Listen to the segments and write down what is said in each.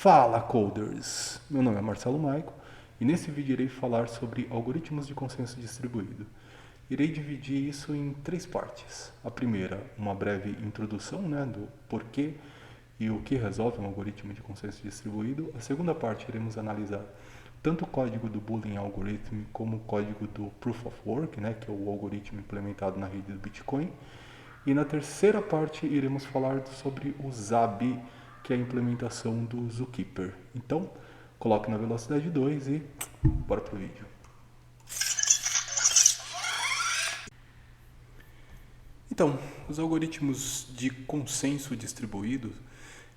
Fala, coders! Meu nome é Marcelo Maico e nesse vídeo irei falar sobre algoritmos de consenso distribuído. Irei dividir isso em três partes. A primeira, uma breve introdução do porquê e o que resolve um algoritmo de consenso distribuído. A segunda parte, iremos analisar tanto o código do Boolean Algorithm como o código do Proof of Work, que é o algoritmo implementado na rede do Bitcoin. E na terceira parte iremos falar sobre o ZAB, que é a implementação do Zookeeper. Então, coloque na velocidade 2 e bora pro vídeo. Então, os algoritmos de consenso distribuído,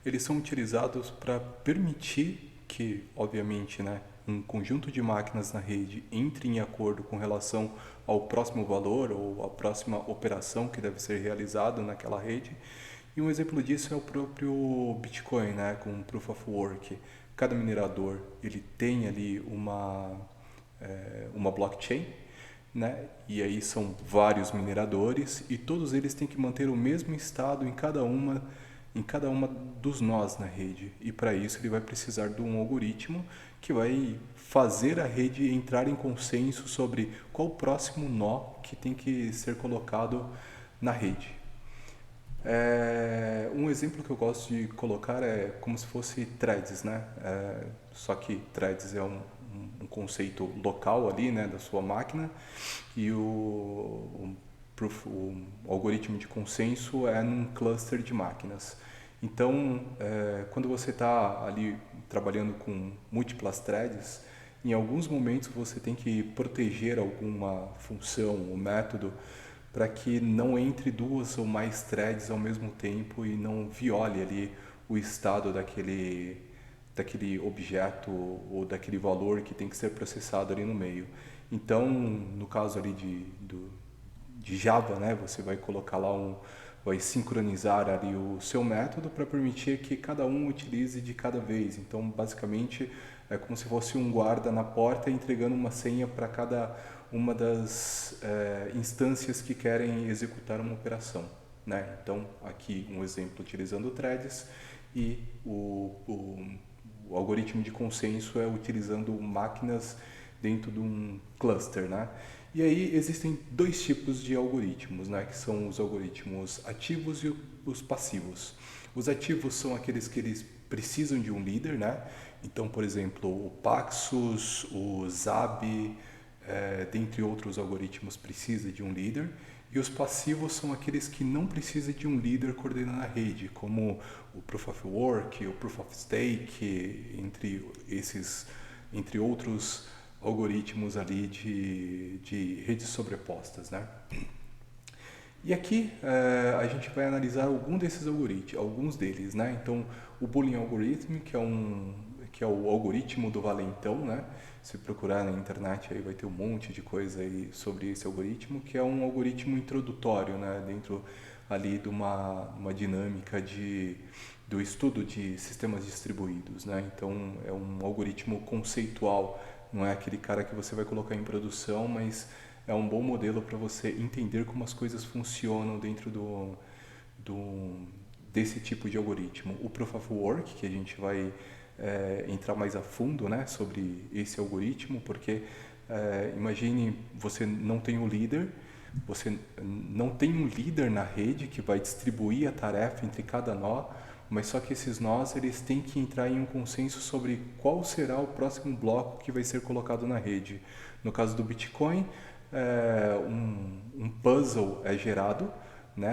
eles são utilizados para permitir que, obviamente, um conjunto de máquinas na rede entre em acordo com relação ao próximo valor ou à próxima operação que deve ser realizada naquela rede. E um exemplo disso é o próprio Bitcoin, com Proof of Work. Cada minerador ele tem ali uma blockchain, e aí são vários mineradores e todos eles têm que manter o mesmo estado em cada uma dos nós na rede. E para isso ele vai precisar de um algoritmo que vai fazer a rede entrar em consenso sobre qual o próximo nó que tem que ser colocado na rede. Um exemplo que eu gosto de colocar é como se fosse threads, só que threads é um conceito local ali, da sua máquina, e o algoritmo de consenso é num cluster de máquinas. Então, quando você está ali trabalhando com múltiplas threads, em alguns momentos você tem que proteger alguma função ou método para que não entre duas ou mais threads ao mesmo tempo e não viole ali o estado daquele objeto ou daquele valor que tem que ser processado ali no meio. Então, no caso ali de Java, você vai colocar lá vai sincronizar ali o seu método para permitir que cada um utilize de cada vez. Então, basicamente, é como se fosse um guarda na porta entregando uma senha para cada uma das instâncias que querem executar uma operação. Então, aqui um exemplo utilizando threads e o algoritmo de consenso é utilizando máquinas dentro de um cluster. E aí existem dois tipos de algoritmos, que são os algoritmos ativos e os passivos. Os ativos são aqueles que eles precisam de um líder, Então, por exemplo, o Paxos, o ZAB, dentre outros algoritmos, precisa de um líder. E os passivos são aqueles que não precisam de um líder coordenando a rede, como o Proof of Work, o Proof of Stake, entre outros algoritmos ali de redes sobrepostas. E aqui a gente vai analisar alguns deles. Então, o Boolean Algorithm, que é o algoritmo do valentão, Se procurar na internet aí vai ter um monte de coisa aí sobre esse algoritmo, que é um algoritmo introdutório, dentro ali de uma dinâmica do estudo de sistemas distribuídos, Então é um algoritmo conceitual, não é aquele cara que você vai colocar em produção, mas é um bom modelo para você entender como as coisas funcionam dentro desse tipo de algoritmo. O Proof of Work, que a gente vai entrar mais a fundo sobre esse algoritmo, porque imagine você não tem um líder, você não tem um líder na rede que vai distribuir a tarefa entre cada nó, mas só que esses nós eles têm que entrar em um consenso sobre qual será o próximo bloco que vai ser colocado na rede. No caso do Bitcoin, um puzzle é gerado,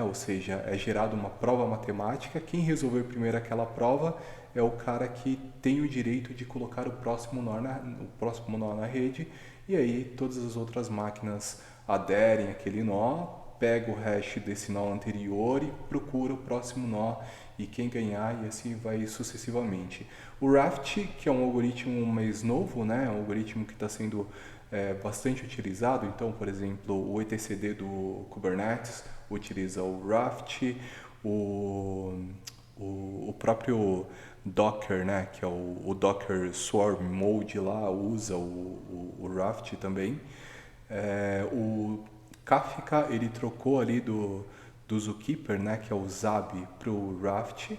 ou seja, é gerada uma prova matemática. Quem resolver primeiro aquela prova é o cara que tem o direito de colocar o próximo nó na rede, e aí todas as outras máquinas aderem àquele nó, pega o hash desse nó anterior e procura o próximo nó, e quem ganhar, e assim vai sucessivamente. O Raft, que é um algoritmo mais novo, um algoritmo que está sendo bastante utilizado. Então, por exemplo, o etcd do Kubernetes utiliza o Raft, o próprio Docker, que é o Docker Swarm Mode lá, usa o Raft também. O Kafka, ele trocou ali do Zookeeper, que é o ZAB, para o Raft.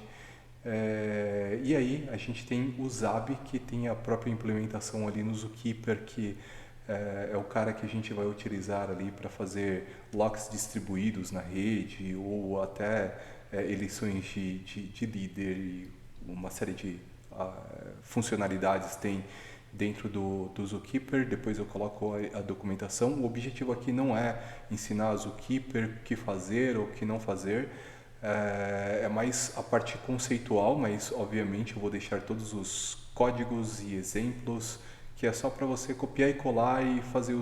E aí a gente tem o Zabbix, que tem a própria implementação ali no Zookeeper, que é o cara que a gente vai utilizar ali para fazer locks distribuídos na rede ou até eleições de líder e uma série de funcionalidades tem dentro do Zookeeper. Depois eu coloco a documentação. O objetivo aqui não é ensinar a Zookeeper o que fazer ou o que não fazer, é mais a parte conceitual, mas obviamente eu vou deixar todos os códigos e exemplos, que é só para você copiar e colar e fazer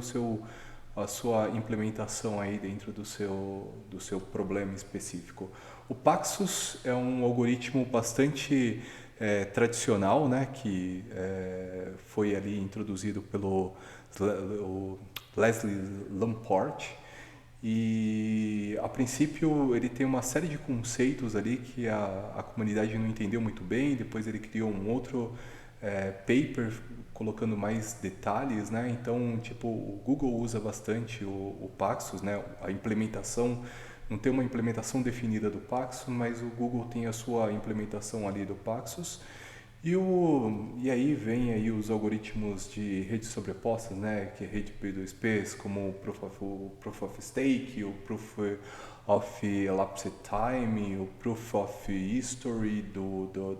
a sua implementação aí dentro do seu problema específico. O Paxos é um algoritmo bastante tradicional, né, que foi ali introduzido pelo o Leslie Lamport, e a princípio ele tem uma série de conceitos ali que a comunidade não entendeu muito bem. Depois ele criou um outro paper colocando mais detalhes, né? Então, tipo, o Google usa bastante o Paxos, né? A implementação, não tem uma implementação definida do Paxos, mas o Google tem a sua implementação ali do Paxos. E aí vem aí os algoritmos de redes sobrepostas, né, que é rede P2Ps, como o Proof of Stake, o Proof of Elapsed Time, o Proof of History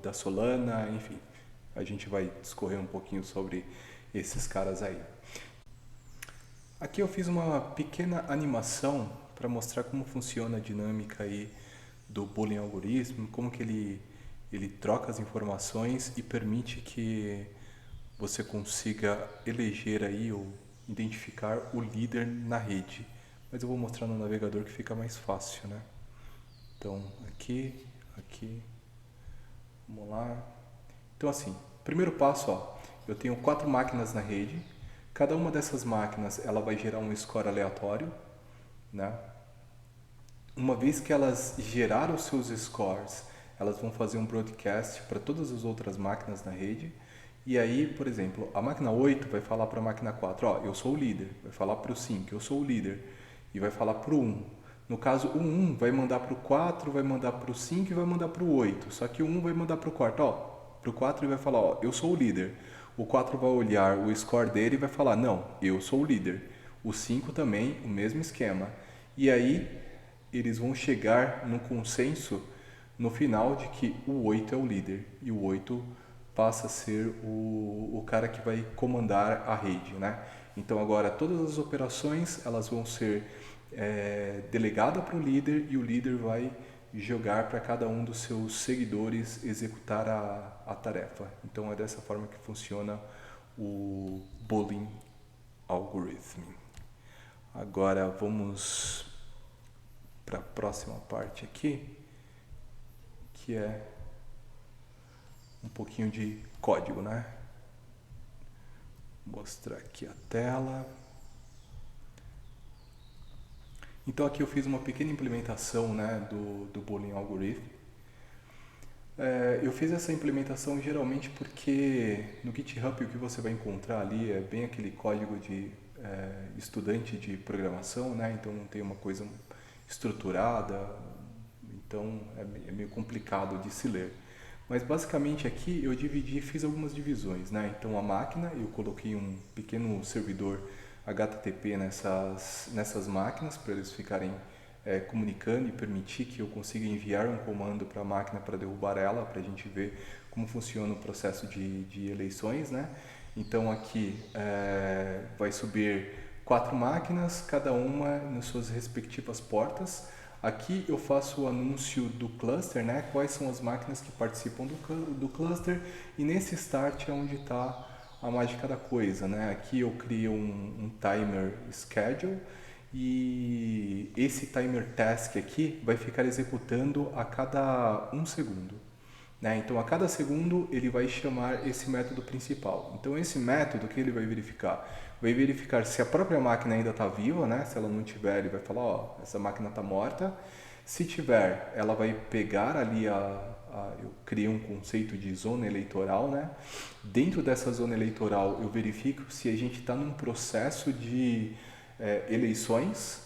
da Solana, enfim. A gente vai discorrer um pouquinho sobre esses caras aí. Aqui eu fiz uma pequena animação para mostrar como funciona a dinâmica aí do Boolean algoritmo, como que ele troca as informações e permite que você consiga eleger aí ou identificar o líder na rede. Mas eu vou mostrar no navegador que fica mais fácil, né? Então, aqui, vamos lá. Então assim, primeiro passo, ó, eu tenho 4 máquinas na rede. Cada uma dessas máquinas, ela vai gerar um score aleatório, né? Uma vez que elas geraram os seus scores, elas vão fazer um broadcast para todas as outras máquinas na rede. E aí, por exemplo, a máquina 8 vai falar para a máquina 4, ó, eu sou o líder. Vai falar para o 5, eu sou o líder. E vai falar para o 1. No caso, o 1 vai mandar para o 4, vai mandar para o 5 e vai mandar para o 8. Só que o 1 vai mandar para o 4, ó, para o 4 e vai falar, ó, eu sou o líder. O 4 vai olhar o score dele e vai falar, não, eu sou o líder. O 5 também, o mesmo esquema. E aí, eles vão chegar no consenso no final de que o 8 é o líder e o 8 passa a ser o cara que vai comandar a rede, né? Então agora todas as operações elas vão ser delegadas para o líder e o líder vai jogar para cada um dos seus seguidores executar a tarefa. Então é dessa forma que funciona o Boolean Algorithm. Agora vamos para a próxima parte aqui, que é um pouquinho de código, né? Vou mostrar aqui a tela. Então aqui eu fiz uma pequena implementação, né, do Boolean Algorithm. Eu fiz essa implementação geralmente porque no GitHub o que você vai encontrar ali é bem aquele código de estudante de programação, né? Então não tem uma coisa estruturada, então é meio complicado de se ler. Mas basicamente aqui eu fiz algumas divisões, né? Então a máquina, eu coloquei um pequeno servidor HTTP nessas máquinas para eles ficarem comunicando e permitir que eu consiga enviar um comando para a máquina para derrubar ela, para a gente ver como funciona o processo de eleições, né? Então aqui vai subir 4 máquinas, cada uma nas suas respectivas portas. Aqui eu faço o anúncio do cluster, né? Quais são as máquinas que participam do cluster, e nesse start é onde está a mágica da coisa, né? Aqui eu crio um timer schedule e esse timer task aqui vai ficar executando a cada 1 segundo. Né? Então a cada segundo ele vai chamar esse método principal. Então esse método que ele vai verificar? Vai verificar se a própria máquina ainda está viva, né? Se ela não tiver, ele vai falar, ó, essa máquina está morta. Se tiver, ela vai pegar ali eu criei um conceito de zona eleitoral, né? Dentro dessa zona eleitoral eu verifico se a gente está num processo de eleições.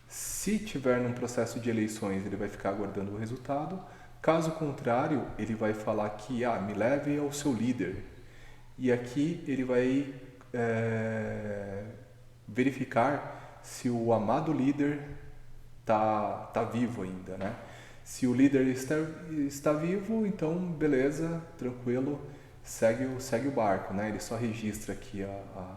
Se tiver num processo de eleições, ele vai ficar aguardando o resultado. Caso contrário, ele vai falar que me leve ao seu líder. E aqui ele vai verificar se o amado líder tá vivo ainda, né? Se o líder está vivo, então beleza, tranquilo, segue o barco, né? Ele só registra aqui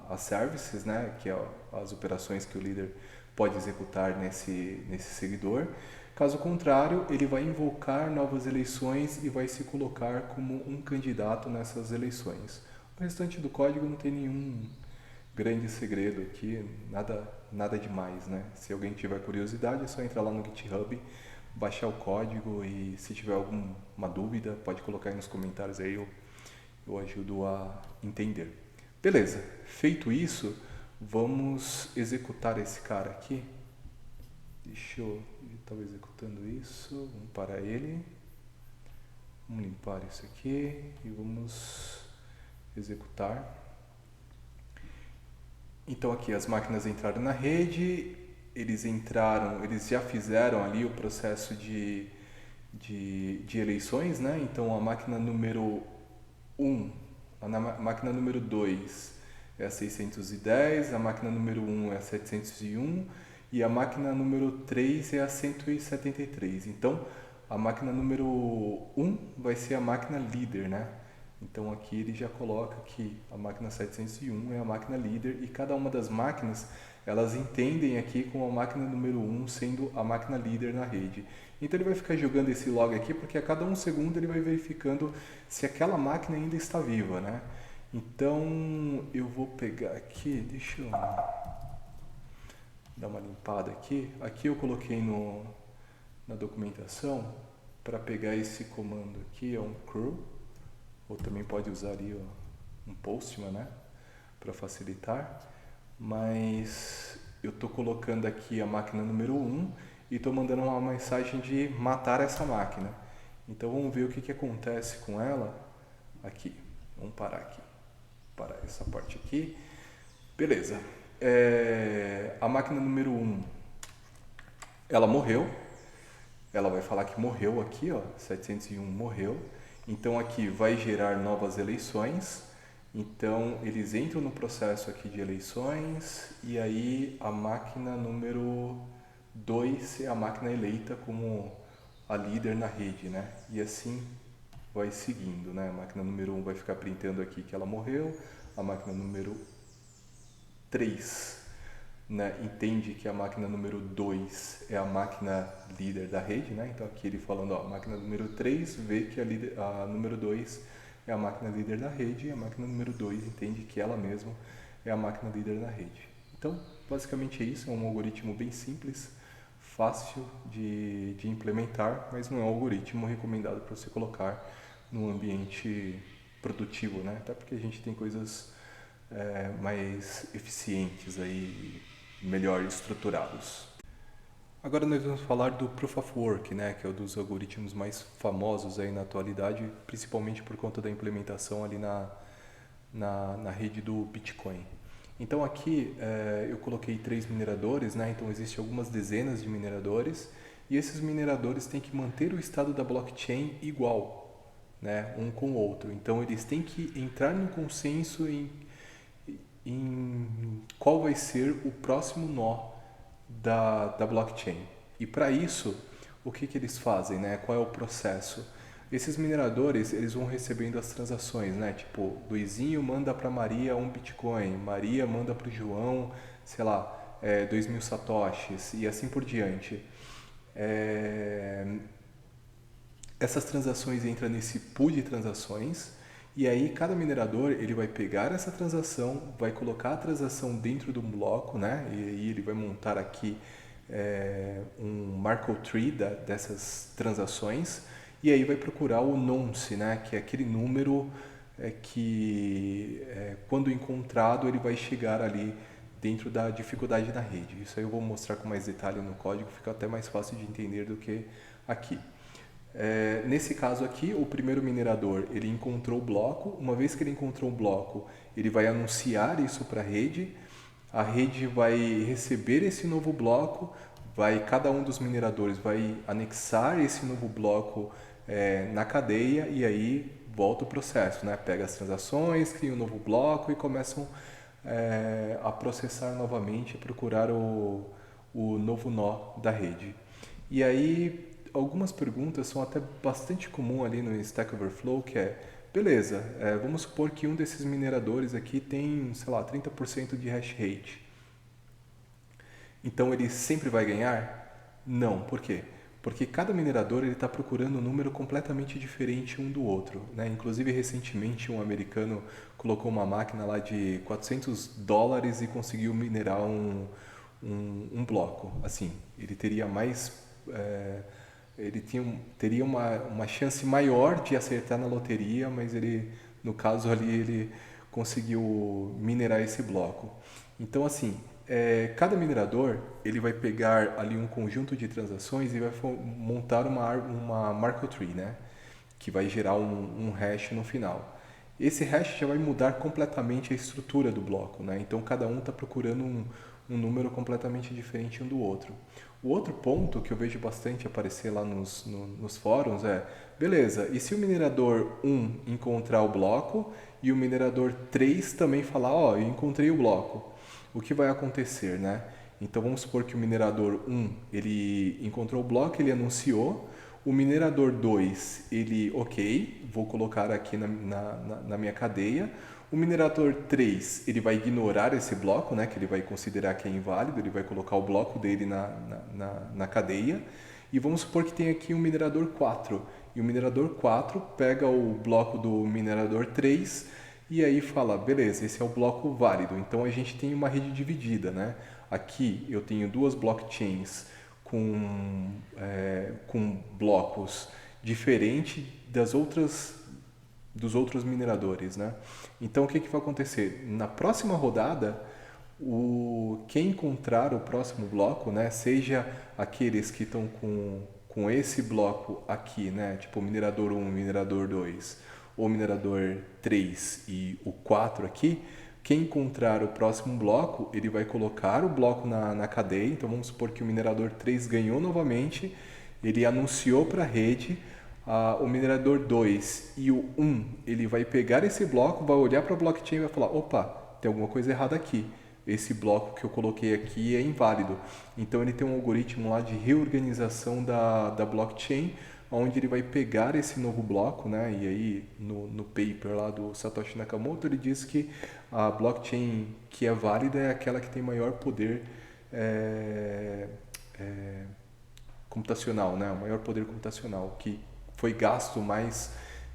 as services, né? Que é as operações que o líder pode executar nesse seguidor. Caso contrário, ele vai invocar novas eleições e vai se colocar como um candidato nessas eleições. O restante do código não tem nenhum grande segredo aqui, nada demais, né? Se alguém tiver curiosidade, é só entrar lá no GitHub, baixar o código e se tiver alguma dúvida, pode colocar aí nos comentários aí, eu ajudo a entender. Beleza, feito isso, vamos executar esse cara aqui. Deixa eu estava executando isso, vamos parar ele, vamos limpar isso aqui e vamos executar. Então aqui as máquinas entraram na rede, eles já fizeram ali o processo de eleições, né? Então a máquina número 1, a máquina número 2 é a 610, a máquina número 1 é a 701 e a máquina número 3 é a 173. Então a máquina número 1 vai ser a máquina líder, né? Então aqui ele já coloca que a máquina 701 é a máquina líder e cada uma das máquinas, elas entendem aqui como a máquina número 1 sendo a máquina líder na rede. Então ele vai ficar jogando esse log aqui porque a cada 1 segundo ele vai verificando se aquela máquina ainda está viva, né? Então eu vou pegar aqui, deixa eu dar uma limpada aqui. Aqui eu coloquei na documentação para pegar esse comando aqui, é um curl. Ou também pode usar ali um postman, né, para facilitar. Mas eu estou colocando aqui a máquina número 1 e estou mandando uma mensagem de matar essa máquina. Então vamos ver o que acontece com ela aqui. Vamos parar aqui, parar essa parte aqui. Beleza. A máquina número 1, ela morreu. Ela vai falar que morreu aqui, ó, 701 morreu. Então aqui vai gerar novas eleições, então eles entram no processo aqui de eleições e aí a máquina número 2 é a máquina eleita como a líder na rede, né? E assim vai seguindo, né? A máquina número 1 vai ficar printando aqui que ela morreu, a máquina número 3, né, entende que a máquina número 2 é a máquina líder da rede, né? Então aqui ele falando, ó, a máquina número 3 vê que a número 2 é a máquina líder da rede e a máquina número 2 entende que ela mesma é a máquina líder da rede. Então, basicamente é isso, é um algoritmo bem simples, fácil de implementar, mas não é um algoritmo recomendado para você colocar num ambiente produtivo, né? Até porque a gente tem coisas mais eficientes aí, melhor estruturados. Agora nós vamos falar do Proof of Work, né, que é um dos algoritmos mais famosos aí na atualidade, principalmente por conta da implementação ali na rede do Bitcoin. Então aqui eu coloquei 3 mineradores, né, então existem algumas dezenas de mineradores e esses mineradores têm que manter o estado da blockchain igual, né, um com o outro. Então eles têm que entrar no consenso em qual vai ser o próximo nó da blockchain. E para isso, o que eles fazem, né? Qual é o processo? Esses mineradores, eles vão recebendo as transações, né? Tipo, Luizinho manda para Maria 1 Bitcoin, Maria manda para o João, sei lá, 2.000 satoshis e assim por diante. Essas transações entram nesse pool de transações. E aí cada minerador ele vai pegar essa transação, vai colocar a transação dentro de um bloco, né? E aí ele vai montar aqui um Markov tree dessas transações e aí vai procurar o nonce, né? Que é aquele número que quando encontrado ele vai chegar ali dentro da dificuldade da rede. Isso aí eu vou mostrar com mais detalhe no código, fica até mais fácil de entender do que aqui. Nesse caso aqui, o primeiro minerador ele encontrou o bloco. Uma vez que ele encontrou o bloco, ele vai anunciar isso para a rede vai receber esse novo bloco, cada um dos mineradores vai anexar esse novo bloco na cadeia e aí volta o processo, né? Pega as transações, cria um novo bloco e começam a processar novamente e procurar o novo nó da rede. E aí, algumas perguntas são até bastante comum ali no Stack Overflow, que é, beleza, vamos supor que um desses mineradores aqui tem, sei lá, 30% de hash rate. Então ele sempre vai ganhar? Não. Por quê? Porque cada minerador está procurando um número completamente diferente um do outro, né? Inclusive, recentemente, um americano colocou uma máquina lá de $400 e conseguiu minerar um bloco. Assim, ele teria mais... ele teria uma chance maior de acertar na loteria, mas ele, no caso ali, ele conseguiu minerar esse bloco. Então, assim, cada minerador ele vai pegar ali um conjunto de transações e vai montar uma Markov tree, né? Que vai gerar um hash no final. Esse hash já vai mudar completamente a estrutura do bloco, né? Então cada um está procurando um número completamente diferente um do outro. O outro ponto que eu vejo bastante aparecer lá nos fóruns é, beleza, e se o minerador 1 encontrar o bloco e o minerador 3 também falar, ó, eu encontrei o bloco, o que vai acontecer, né? Então vamos supor que o minerador 1 ele encontrou o bloco, ele anunciou, o minerador 2 ele, ok, vou colocar aqui na minha cadeia. O minerador 3 ele vai ignorar esse bloco, né, que ele vai considerar que é inválido, ele vai colocar o bloco dele na cadeia. E vamos supor que tem aqui um minerador 4. E o minerador 4 pega o bloco do minerador 3 e aí fala, beleza, esse é o bloco válido. Então a gente tem uma rede dividida, né? Aqui eu tenho duas blockchains com blocos diferentes dos outros mineradores, né? Então o que vai acontecer? Na próxima rodada, quem encontrar o próximo bloco, né, seja aqueles que estão com esse bloco aqui, né, tipo minerador 1, minerador 2, ou minerador 3 e o 4 aqui, quem encontrar o próximo bloco, ele vai colocar o bloco na cadeia. Então vamos supor que o minerador 3 ganhou novamente, ele anunciou para a rede, o minerador 2 e o 1, ele vai pegar esse bloco, vai olhar para a blockchain e vai falar, opa, tem alguma coisa errada aqui. Esse bloco que eu coloquei aqui é inválido. Então ele tem um algoritmo lá de reorganização da blockchain, onde ele vai pegar esse novo bloco, né? E aí no paper lá do Satoshi Nakamoto ele diz que a blockchain que é válida é aquela que tem maior poder computacional, né? O maior poder computacional, que foi gasto mais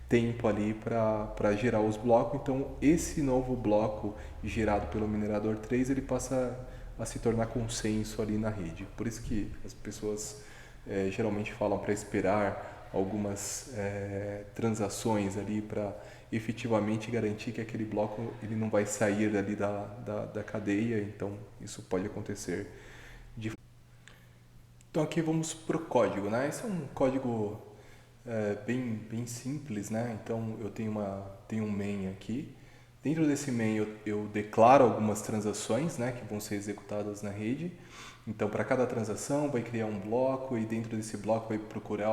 tempo ali para gerar os blocos. Então esse novo bloco gerado pelo minerador 3 ele passa a se tornar consenso ali na rede. Por isso que as pessoas geralmente falam para esperar algumas transações ali para efetivamente garantir que aquele bloco ele não vai sair ali da cadeia. Então isso pode acontecer. Então aqui vamos para o código, né? Esse é um código bem simples, né? Então eu tenho um main aqui. Dentro desse main eu declaro algumas transações, né, que vão ser executadas na rede. Então para cada transação vai criar um bloco e dentro desse bloco vai procurar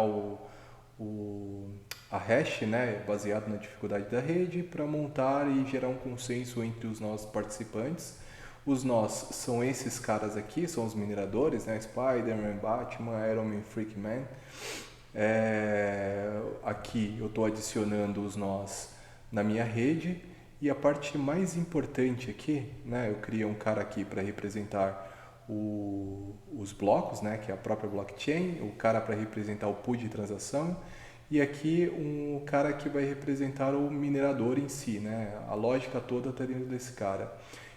a hash, né, baseado na dificuldade da rede, para montar e gerar um consenso entre os nossos participantes. Os nós são esses caras aqui, são os mineradores, né, Spider-Man, Batman, Iron Man, Freakman. Aqui eu estou adicionando os nós na minha rede e a parte mais importante aqui, né, eu criei um cara aqui para representar os blocos, né, que é a própria blockchain, o cara para representar o pool de transação e aqui um cara que vai representar o minerador em si, né, a lógica toda está dentro desse cara.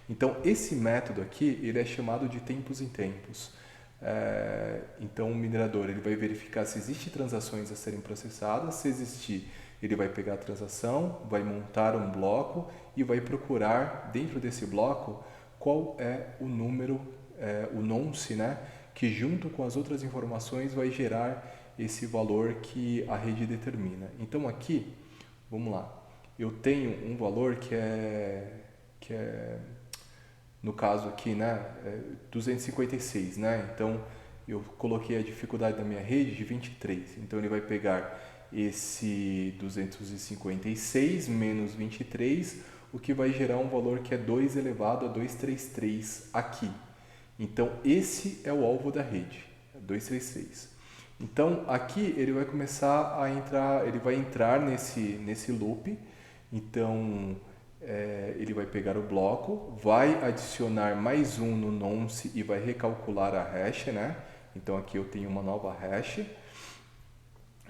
Então esse método aqui ele é chamado de tempos em tempos. Então o minerador ele vai verificar se existem transações a serem processadas, se existir ele vai pegar a transação, vai montar um bloco e vai procurar dentro desse bloco qual é o número, o nonce, né, que junto com as outras informações vai gerar esse valor que a rede determina. Então aqui, vamos lá, eu tenho um valor que é no caso aqui, né, 256, né? Então eu coloquei a dificuldade da minha rede de 23. Então ele vai pegar esse 256 menos 23, o que vai gerar um valor que é 2 elevado a 233 aqui. Então, esse é o alvo da rede, 233. Então, aqui ele vai começar a entrar, ele vai entrar nesse loop. Então, ele vai pegar o bloco, vai adicionar mais um no nonce e vai recalcular a hash, né? Então, aqui eu tenho uma nova hash.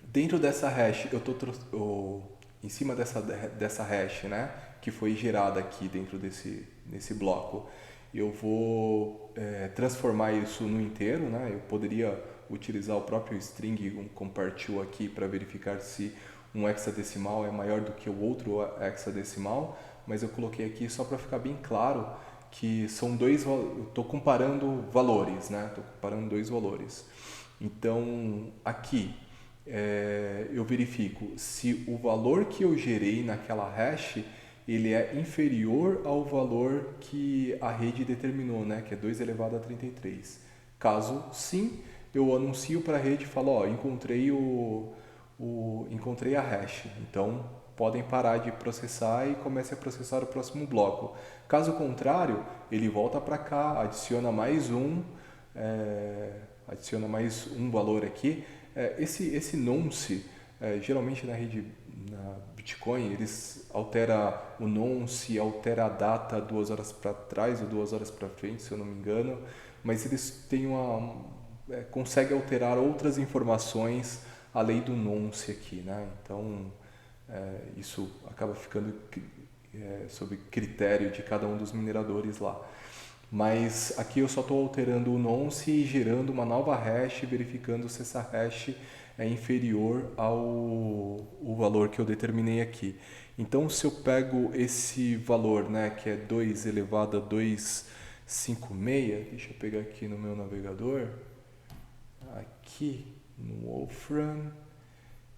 Dentro dessa hash, em cima dessa hash, né, que foi gerada aqui dentro desse bloco, eu vou transformar isso no inteiro, né? Eu poderia utilizar o próprio string, um compartil aqui para verificar se um hexadecimal é maior do que o outro hexadecimal, mas eu coloquei aqui só para ficar bem claro que são estou comparando valores, né? Estou comparando dois valores. Então, aqui eu verifico se o valor que eu gerei naquela hash ele é inferior ao valor que a rede determinou, né? Que é 2 elevado a 33. Caso sim, eu anuncio para a rede e falo, ó, encontrei a hash. Então, podem parar de processar e comece a processar o próximo bloco. Caso contrário, ele volta para cá, adiciona mais um valor aqui. Esse nonce, geralmente na rede na Bitcoin, eles alteram o nonce, altera a data 2 horas para trás ou 2 horas para frente, se eu não me engano, mas eles têm conseguem alterar outras informações além do nonce aqui, né? Então, isso acaba ficando sob critério de cada um dos mineradores lá. Mas aqui eu só estou alterando o nonce e gerando uma nova hash, verificando se essa hash é inferior ao valor que eu determinei aqui. Então, se eu pego esse valor, né, que é 2 elevado a 256, deixa eu pegar aqui no meu navegador, aqui no Wolfram,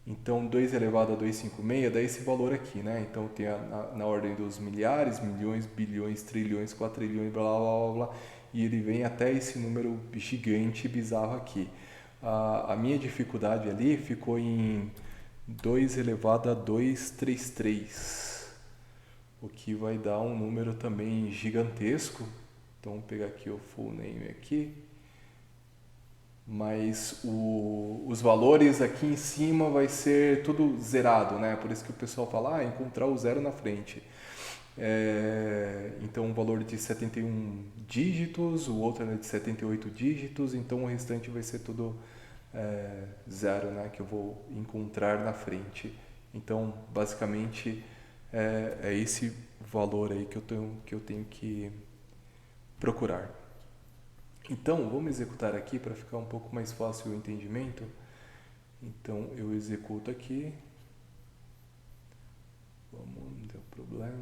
então 2 elevado a 256 dá esse valor aqui, né? Então tem na ordem dos milhares, milhões, bilhões, trilhões, quatrilhões, blá blá blá blá, e ele vem até esse número gigante, bizarro aqui. A minha dificuldade ali ficou em 2 elevado a 233, o que vai dar um número também gigantesco. Então vamos pegar aqui o full name aqui. Mas os valores aqui em cima vai ser tudo zerado, né? Por isso que o pessoal fala, encontrar o zero na frente. Então, um valor de 71 dígitos, o outro é de 78 dígitos, então o restante vai ser tudo zero, né? Que eu vou encontrar na frente. Então, basicamente, é esse valor aí que eu tenho que procurar. Então, vamos executar aqui para ficar um pouco mais fácil o entendimento. Então, eu executo aqui. Vamos, não deu problema.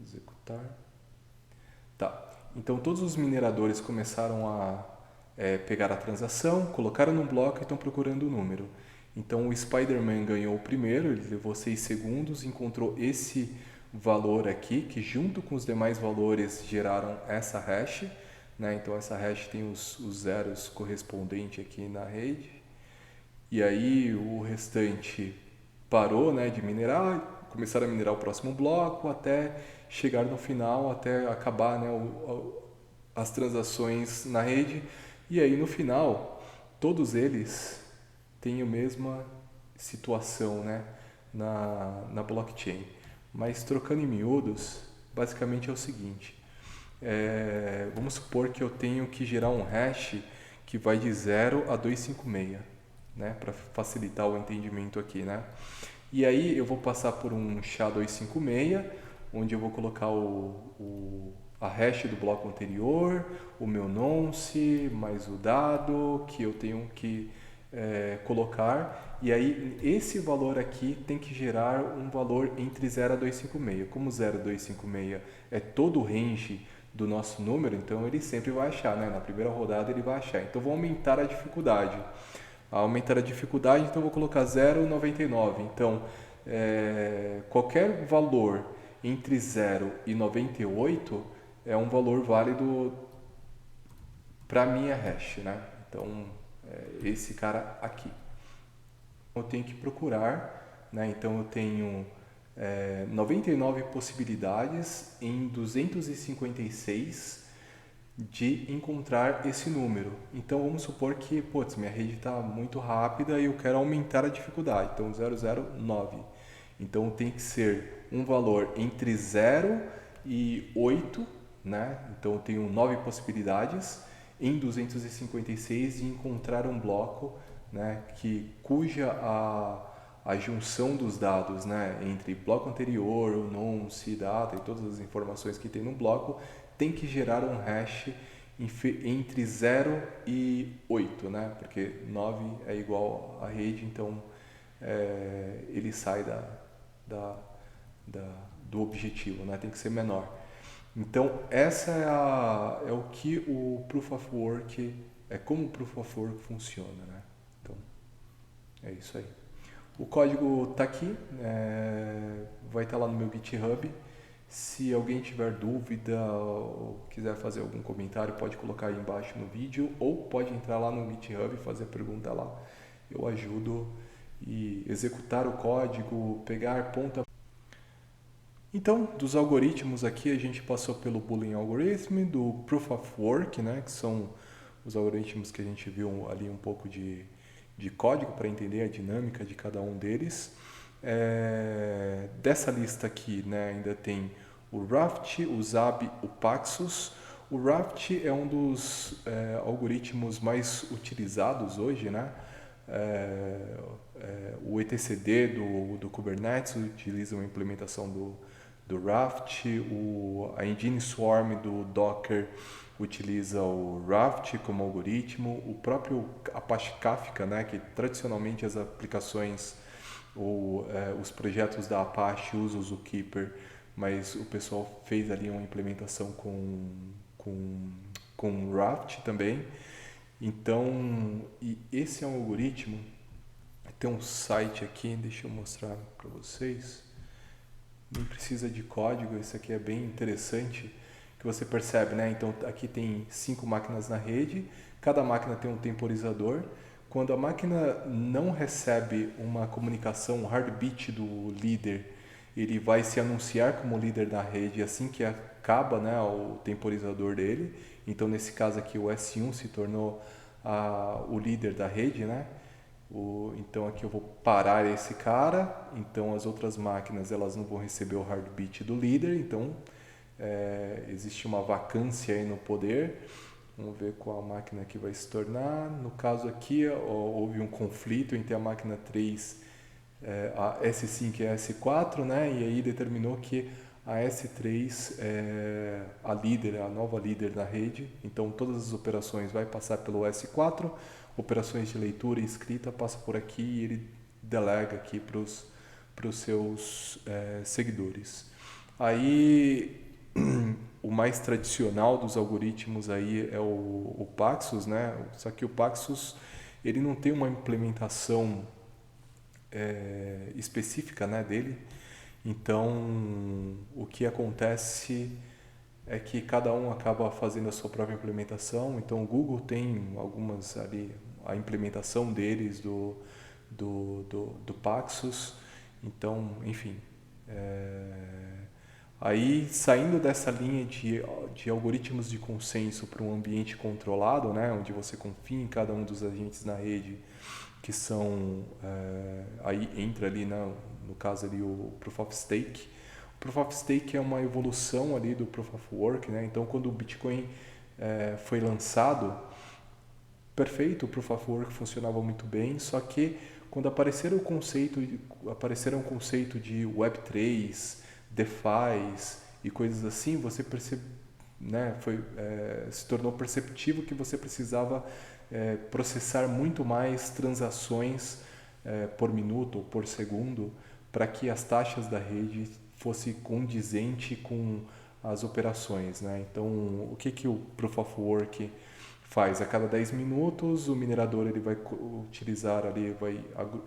Executar. Tá. Então, todos os mineradores começaram a pegar a transação, colocaram no bloco e estão procurando o número. Então, o Spider-Man ganhou o primeiro, ele levou 6 segundos, encontrou esse valor aqui, que junto com os demais valores geraram essa hash, né? Então essa hash tem os zeros correspondentes aqui na rede, e aí o restante parou, né, de minerar, começaram a minerar o próximo bloco até chegar no final, até acabar, né, as transações na rede, e aí no final todos eles têm a mesma situação, né, na blockchain. Mas trocando em miúdos, basicamente é o seguinte, vamos supor que eu tenho que gerar um hash que vai de 0 a 256, né, para facilitar o entendimento aqui, né? E aí eu vou passar por um SHA-256, onde eu vou colocar a hash do bloco anterior, o meu nonce, mais o dado que eu tenho que colocar, e aí esse valor aqui tem que gerar um valor entre 0 a 256. Como 0 a 256 é todo o range do nosso número, então ele sempre vai achar, né? Na primeira rodada ele vai achar. Então vou aumentar a dificuldade. Ao aumentar a dificuldade, então vou colocar 0,99. Então qualquer valor entre 0 e 98 é um valor válido para minha hash, né? Então esse cara aqui. eu tenho que procurar, né? Então eu tenho 99 possibilidades em 256 de encontrar esse número. Então vamos supor que, putz, minha rede está muito rápida e eu quero aumentar a dificuldade. Então 009. Então tem que ser um valor entre 0 e 8, né? Então eu tenho 9 possibilidades em 256 de encontrar um bloco, né, cuja a junção dos dados, né, entre bloco anterior, o nonce, data e todas as informações que tem no bloco tem que gerar um hash entre 0 e 8, né? Porque 9 é igual a rede, então ele sai do objetivo, né? Tem que ser menor. Então, essa é o que o Proof of Work, como o Proof of Work funciona, né? Então, é isso aí. O código está aqui, vai estar lá no meu GitHub. Se alguém tiver dúvida ou quiser fazer algum comentário, pode colocar aí embaixo no vídeo ou pode entrar lá no GitHub e fazer a pergunta lá. Eu ajudo e executar o código, pegar ponta. Então, dos algoritmos aqui a gente passou pelo Boolean Algorithm, do Proof of Work, né, que são os algoritmos que a gente viu ali um pouco de código para entender a dinâmica de cada um deles. Dessa lista aqui, né, ainda tem o Raft, o Zab, o Paxos. O Raft é um dos algoritmos mais utilizados hoje, né? O etcd do Kubernetes utiliza uma implementação do Raft, a Engine Swarm do Docker utiliza o Raft como algoritmo, o próprio Apache Kafka, né, que tradicionalmente as aplicações ou os projetos da Apache usam o Zookeeper, mas o pessoal fez ali uma implementação com Raft também. Então, e esse é um algoritmo, tem um site aqui, deixa eu mostrar para vocês, não precisa de código, esse aqui é bem interessante, que você percebe, né? Então aqui tem 5 máquinas na rede, cada máquina tem um temporizador. Quando a máquina não recebe uma comunicação, um heartbeat do líder, ele vai se anunciar como líder da rede assim que acaba, né, o temporizador dele. Então nesse caso aqui o S1 se tornou o líder da rede, né? Então aqui eu vou parar esse cara, então as outras máquinas elas não vão receber o heartbeat do líder, então existe uma vacância aí no poder. Vamos ver qual máquina que vai se tornar. No caso aqui houve um conflito entre a máquina 3, a S5 e a S4, né? E aí determinou que a S3 é a nova líder da rede. Então todas as operações vai passar pelo S4, operações de leitura e escrita passa por aqui e ele delega aqui para os seus seguidores. Aí o mais tradicional dos algoritmos aí é o Paxos, né? Só que o Paxos ele não tem uma implementação específica, né, dele. Então o que acontece é que cada um acaba fazendo a sua própria implementação. Então o Google tem algumas ali, a implementação deles do Paxos. Então, enfim, aí, saindo dessa linha de algoritmos de consenso para um ambiente controlado, né, onde você confia em cada um dos agentes na rede, que são, aí entra ali, no caso ali, o Proof of Stake. O Proof of Stake é uma evolução ali do Proof of Work, né? Então, quando o Bitcoin foi lançado, perfeito, o Proof of Work funcionava muito bem, só que quando apareceram o conceito de Web3, DeFi e coisas assim, você né, se tornou perceptível que você precisava processar muito mais transações por minuto ou por segundo para que as taxas da rede fossem condizentes com as operações, né? Então, o que o Proof of Work faz? A cada 10 minutos, o minerador ele vai utilizar ali, vai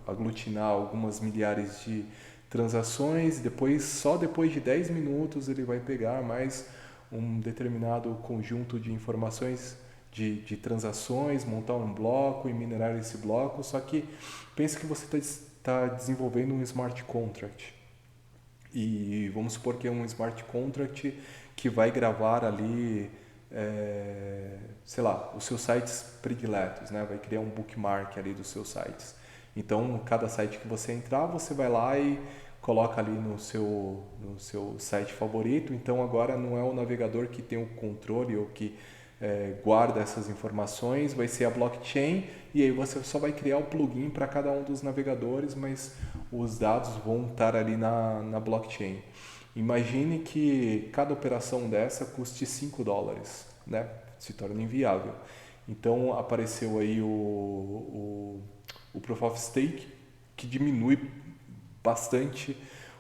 aglutinar algumas milhares de transações, só depois de 10 minutos ele vai pegar mais um determinado conjunto de informações de transações, montar um bloco e minerar esse bloco, só que pense que você está desenvolvendo um smart contract. E vamos supor que é um smart contract que vai gravar ali, sei lá, os seus sites prediletos, né? Vai criar um bookmark ali dos seus sites. Então, cada site que você entrar, você vai lá e coloca ali no seu site favorito. Então, agora não é o navegador que tem o controle ou que guarda essas informações, vai ser a blockchain, e aí você só vai criar o plugin para cada um dos navegadores, mas os dados vão estar ali na blockchain. Imagine que cada operação dessa custe $5, né? Se torna inviável. Então apareceu aí o Proof of Stake, que diminui bastante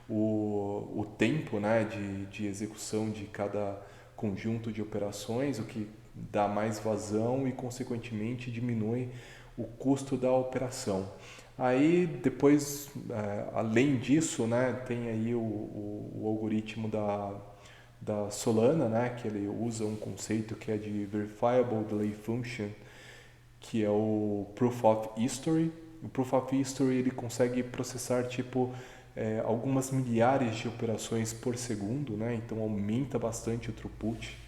o tempo, né, de execução de cada conjunto de operações, o que dá mais vazão e, consequentemente, diminui o custo da operação. Aí, depois, além disso, né, tem aí o algoritmo da Solana, né, que ele usa um conceito que é de Verifiable Delay Function, que é o Proof of History. O Proof of History ele consegue processar tipo algumas milhares de operações por segundo, né? Então aumenta bastante o throughput,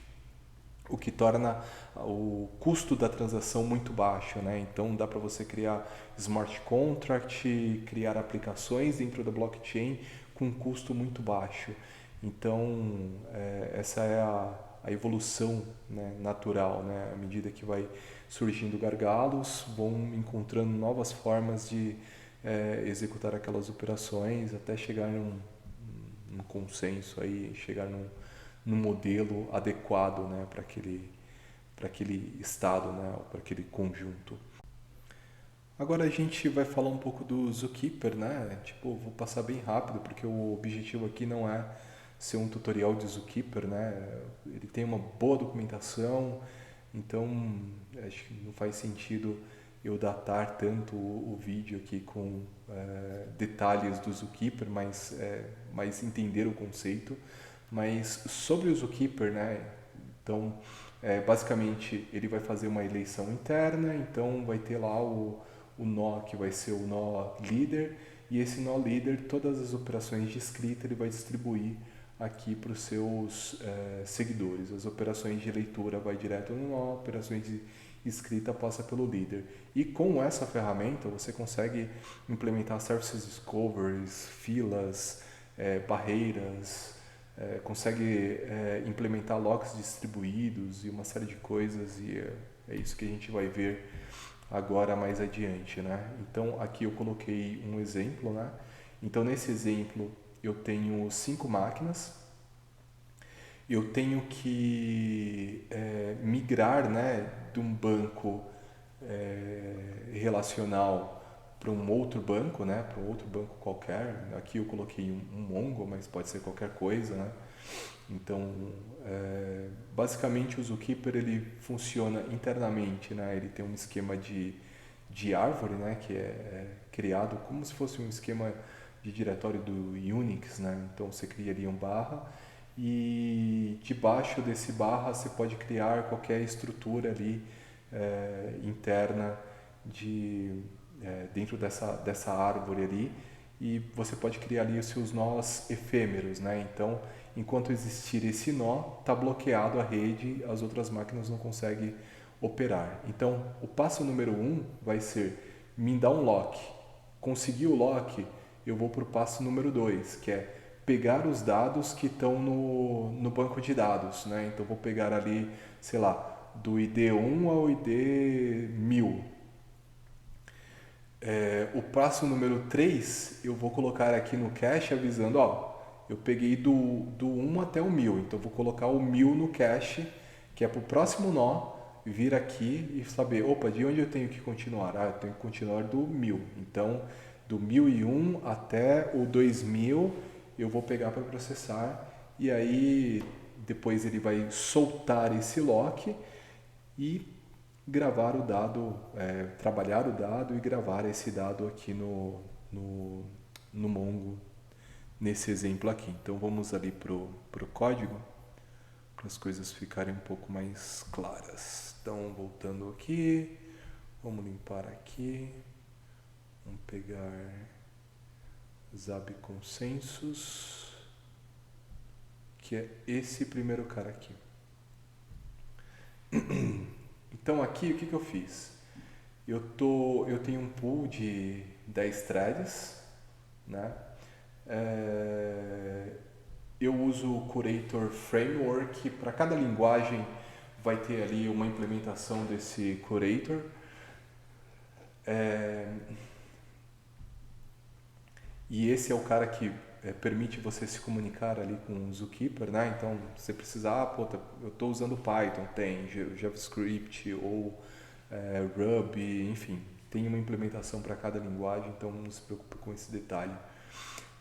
o que torna o custo da transação muito baixo, né? Então dá para você criar smart contract, criar aplicações dentro da blockchain com um custo muito baixo. Então essa é a evolução, né, natural, né? À medida que vai surgindo gargalos, vão encontrando novas formas de executar aquelas operações até chegar num consenso aí, chegar num modelo adequado, né, para aquele estado, né, para aquele conjunto. Agora a gente vai falar um pouco do Zookeeper, né? Tipo, vou passar bem rápido porque o objetivo aqui não é ser um tutorial de Zookeeper, né? Ele tem uma boa documentação, então acho que não faz sentido eu datar tanto o vídeo aqui com detalhes do Zookeeper, mas entender o conceito. Mas sobre o Zookeeper, né? Então, basicamente, ele vai fazer uma eleição interna, então vai ter lá o nó que vai ser o nó líder, e esse nó líder, todas as operações de escrita ele vai distribuir aqui para os seus seguidores. As operações de leitura vai direto no nó, operações de escrita passa pelo líder. E com essa ferramenta você consegue implementar services discoveries, filas, barreiras, consegue implementar locks distribuídos e uma série de coisas, e é isso que a gente vai ver agora mais adiante, né? Então aqui eu coloquei um exemplo, né? Então nesse exemplo eu tenho 5 máquinas, eu tenho que migrar, né, de um banco relacional para um outro banco, né, para um outro banco qualquer. Aqui eu coloquei um Mongo, mas pode ser qualquer coisa, né? Então, basicamente o Zookeeper ele funciona internamente, né? Ele tem um esquema de árvore, né, que é criado como se fosse um esquema de diretório do Unix, né? Então você cria ali um barra e debaixo desse barra você pode criar qualquer estrutura ali interna dentro dessa árvore ali, e você pode criar ali os seus nós efêmeros, né? Então, enquanto existir esse nó, está bloqueado a rede, as outras máquinas não conseguem operar. Então, o passo número 1 vai ser me dar um lock. Conseguir o lock, eu vou para o passo número 2, que é pegar os dados que estão no banco de dados, né? Então, vou pegar ali, sei lá, do ID 1 ao ID 1000. O passo número 3, eu vou colocar aqui no cache avisando, ó, eu peguei do 1 até o 1000, então eu vou colocar o 1000 no cache, que é para o próximo nó vir aqui e saber, opa, de onde eu tenho que continuar? Eu tenho que continuar do 1000. Então, do 1001 até o 2000 eu vou pegar para processar, e aí depois ele vai soltar esse lock e gravar o dado, trabalhar o dado e gravar esse dado aqui no Mongo, nesse exemplo aqui. Então vamos ali pro código. para as coisas ficarem um pouco mais claras. Então, voltando aqui, vamos limpar aqui, vamos pegar Zab Consensus, que é esse primeiro cara aqui. Então aqui, o que eu fiz? Eu tenho um pool de 10 threads, né? Eu uso o Curator Framework. Para cada linguagem vai ter ali uma implementação desse Curator. E esse é o cara que permite você se comunicar ali com o Zookeeper, né? Então, você precisa, eu estou usando Python, tem JavaScript ou Ruby, enfim, tem uma implementação para cada linguagem, então não se preocupe com esse detalhe.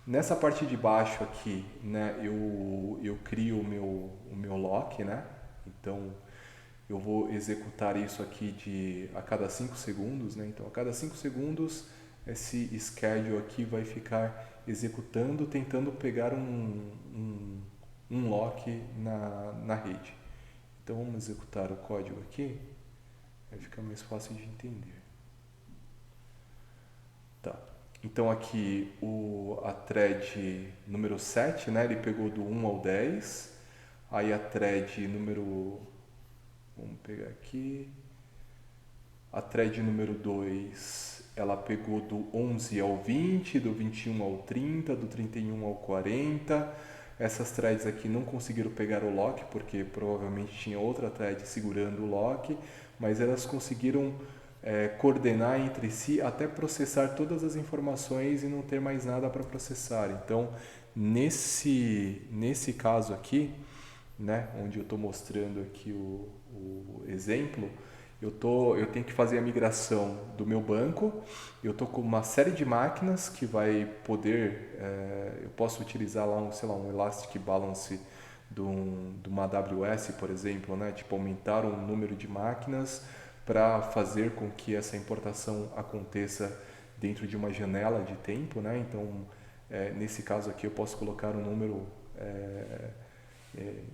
Nessa parte de baixo aqui, né, eu crio o meu lock, né? Então, eu vou executar isso aqui a cada 5 segundos, né? Então, a cada 5 segundos, esse schedule aqui vai ficar executando, tentando pegar um lock na rede. Então, vamos executar o código aqui, vai ficar mais fácil de entender. Tá. Então, aqui a thread número 7, né? Ele pegou do 1 ao 10. Aí a thread número... Vamos pegar aqui. A thread número 2, ela pegou do 11 ao 20, do 21 ao 30, do 31 ao 40. Essas threads aqui não conseguiram pegar o lock, porque provavelmente tinha outra thread segurando o lock, mas elas conseguiram coordenar entre si até processar todas as informações e não ter mais nada para processar. Então, nesse caso aqui, né, onde eu estou mostrando aqui o exemplo, eu tenho que fazer a migração do meu banco. Eu estou com uma série de máquinas que vai poder, eu posso utilizar lá um Elastic Balance de uma AWS, por exemplo, né, tipo aumentar o número de máquinas para fazer com que essa importação aconteça dentro de uma janela de tempo, né? Então, nesse caso aqui eu posso colocar um número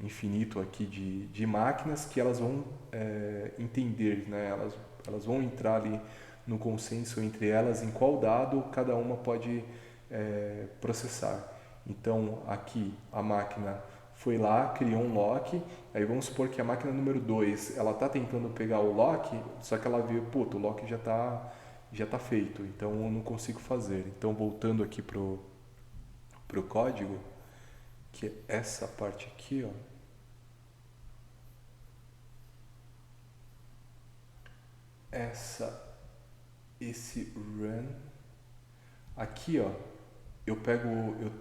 infinito aqui de máquinas que elas vão entender, né? Elas vão entrar ali no consenso entre elas em qual dado cada uma pode processar. Então, aqui a máquina foi lá, criou um lock, aí vamos supor que a máquina número 2, ela está tentando pegar o lock, só que ela viu, o lock já tá feito, então eu não consigo fazer. Então, voltando aqui pro código, que é essa parte aqui, ó. Esse run, aqui, ó, eu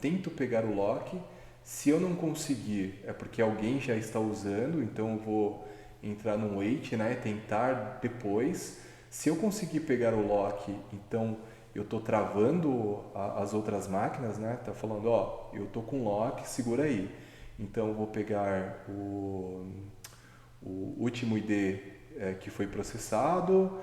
tento pegar o lock. Se eu não conseguir, é porque alguém já está usando, então eu vou entrar no wait, né, tentar depois. Se eu conseguir pegar o lock, então eu estou travando as outras máquinas, né, tá falando, ó, eu estou com lock, segura aí. Então eu vou pegar o último ID que foi processado,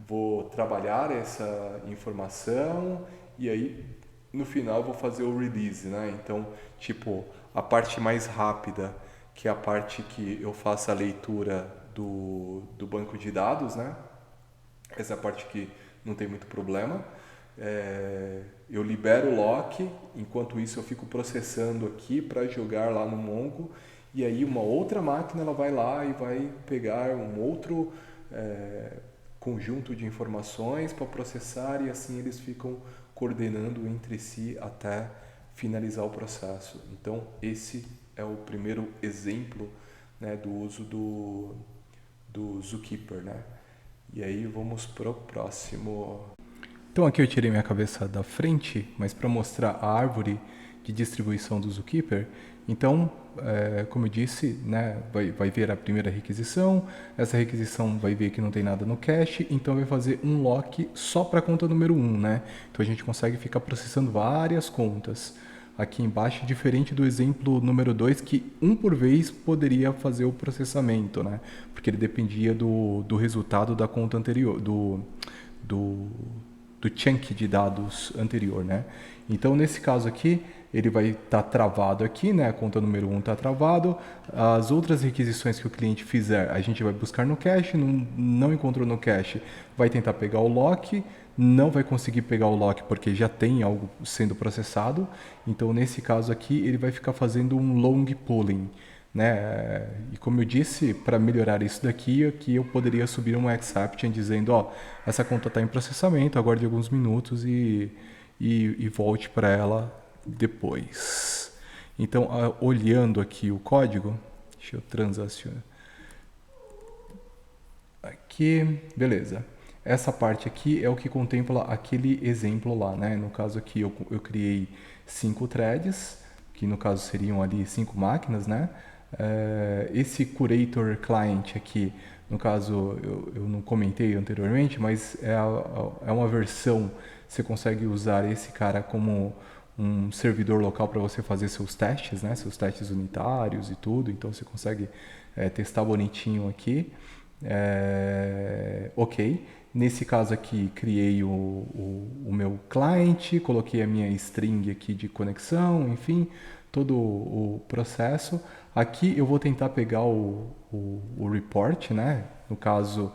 vou trabalhar essa informação e aí no final vou fazer o release, né? Então, tipo, a parte mais rápida, que é a parte que eu faço a leitura do banco de dados, né? Essa é a parte que não tem muito problema. Eu libero o lock, enquanto isso eu fico processando aqui para jogar lá no Mongo, e aí uma outra máquina ela vai lá e vai pegar um outro conjunto de informações para processar, e assim eles ficam coordenando entre si até finalizar o processo. Então, esse é o primeiro exemplo, né, do uso do Zookeeper, né? E aí vamos pro próximo. Então aqui eu tirei minha cabeça da frente, mas para mostrar a árvore de distribuição do Zookeeper. Então, como eu disse, né, vai ver a primeira requisição, essa requisição vai ver que não tem nada no cache, então vai fazer um lock só para a conta número 1, né? Então a gente consegue ficar processando várias contas. Aqui embaixo, diferente do exemplo número 2, que um por vez poderia fazer o processamento, né? Porque ele dependia do resultado da conta anterior, do chunk de dados anterior, né? Então, nesse caso aqui, ele vai estar travado aqui, né? A conta número 1 está travado. As outras requisições que o cliente fizer, a gente vai buscar no cache, não encontrou no cache, vai tentar pegar o lock, não vai conseguir pegar o lock porque já tem algo sendo processado. Então, nesse caso aqui, ele vai ficar fazendo um long pooling, né? E como eu disse, para melhorar isso daqui, aqui eu poderia subir um exception dizendo, ó, essa conta está em processamento, aguarde alguns minutos e volte para ela depois. Então, olhando aqui o código, deixa eu transacionar aqui, beleza. Essa parte aqui é o que contempla aquele exemplo lá, né? No caso aqui eu criei 5 threads, que no caso seriam ali 5 máquinas, né? Esse Curator Client aqui, no caso eu não comentei anteriormente, mas é uma versão, você consegue usar esse cara como um servidor local para você fazer seus testes, né? Seus testes unitários e tudo, então você consegue testar bonitinho aqui. Ok, nesse caso aqui criei o meu client, coloquei a minha string aqui de conexão, enfim, todo o processo. Aqui eu vou tentar pegar o report, né? No caso,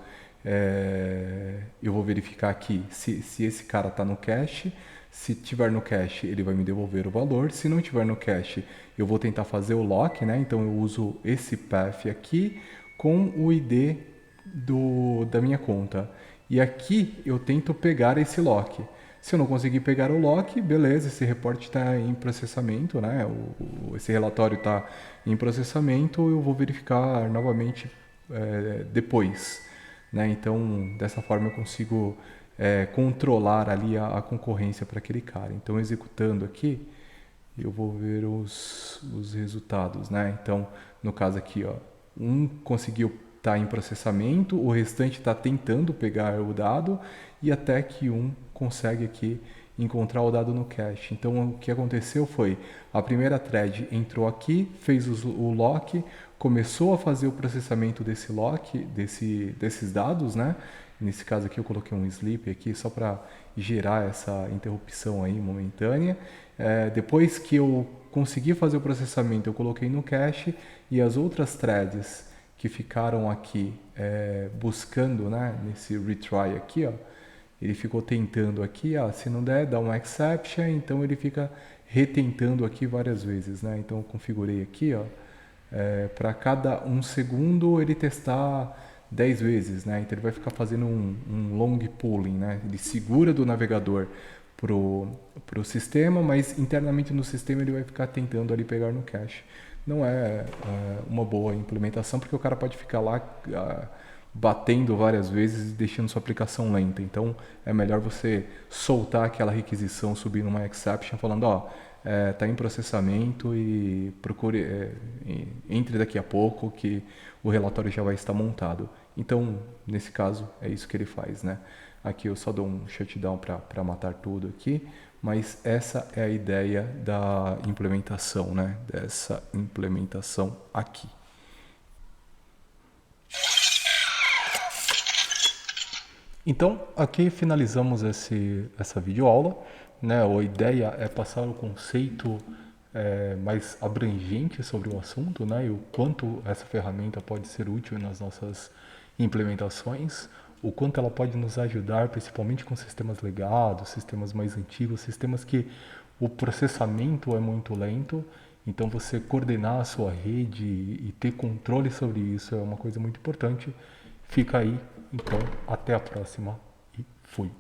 eu vou verificar aqui se esse cara está no cache. Se tiver no cache, ele vai me devolver o valor. Se não tiver no cache, eu vou tentar fazer o lock, né? Então eu uso esse path aqui com o ID da minha conta. E aqui eu tento pegar esse lock. Se eu não conseguir pegar o lock, beleza, esse report está em processamento, né? Esse relatório está em processamento, eu vou verificar novamente depois, né? Então, dessa forma eu consigo controlar ali a concorrência para aquele cara. Então, executando aqui, eu vou ver os resultados, né? Então, no caso aqui, ó, um conseguiu estar em processamento, o restante está tentando pegar o dado e até que um consegue aqui encontrar o dado no cache. Então, o que aconteceu foi, a primeira thread entrou aqui, fez o lock, começou a fazer o processamento desse lock, desses dados, né? Nesse caso aqui eu coloquei um sleep aqui só para gerar essa interrupção aí momentânea. Depois que eu consegui fazer o processamento, eu coloquei no cache e as outras threads que ficaram aqui buscando, né, nesse retry aqui, ó, ele ficou tentando aqui, se não der, dá um exception, então ele fica retentando aqui várias vezes, né? Então eu configurei aqui, ó, para cada 1 segundo ele testar 10 vezes, né? Então ele vai ficar fazendo um long pooling, né? Ele segura do navegador pro sistema, mas internamente no sistema ele vai ficar tentando ali pegar no cache. Não é uma boa implementação, porque o cara pode ficar lá batendo várias vezes e deixando sua aplicação lenta. Então, é melhor você soltar aquela requisição, subir numa exception, falando, ó, tá em processamento e procure, entre daqui a pouco que o relatório já vai estar montado. Então, nesse caso, é isso que ele faz, né? Aqui eu só dou um shutdown para matar tudo aqui, mas essa é a ideia da implementação, né? Dessa implementação aqui. Então, aqui finalizamos essa videoaula, né? A ideia é passar o conceito mais abrangente sobre o assunto, né? E o quanto essa ferramenta pode ser útil nas nossas implementações, o quanto ela pode nos ajudar, principalmente com sistemas legados, sistemas mais antigos, sistemas que o processamento é muito lento. Então, você coordenar a sua rede e ter controle sobre isso é uma coisa muito importante. Fica aí. Então, até a próxima e fui.